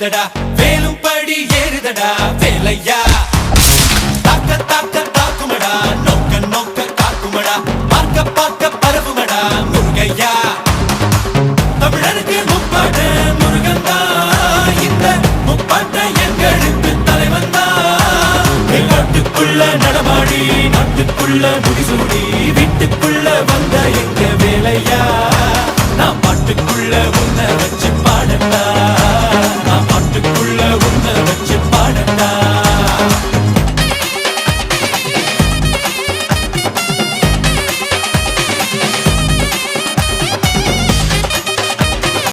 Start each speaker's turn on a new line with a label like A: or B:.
A: தெரியுதடா வேலும் படி ஏறுதடா வேலையா தாக்க தாக்க தாக்குமடா நோக்க நோக்க காக்குமடா பார்க்க பார்க்க பரவுமடா முருகையா தமிழருக்கு முப்பாட்ட முருகன் தான் இந்த முப்பாட்ட எங்களுக்கு தலைவன் தான் நாட்டுக்குள்ள நடமாடி நாட்டுக்குள்ள முடிசூடி வீட்டுக்குள்ள வந்த எங்க வேலையா நான் பாட்டுக்குள்ள உன்ன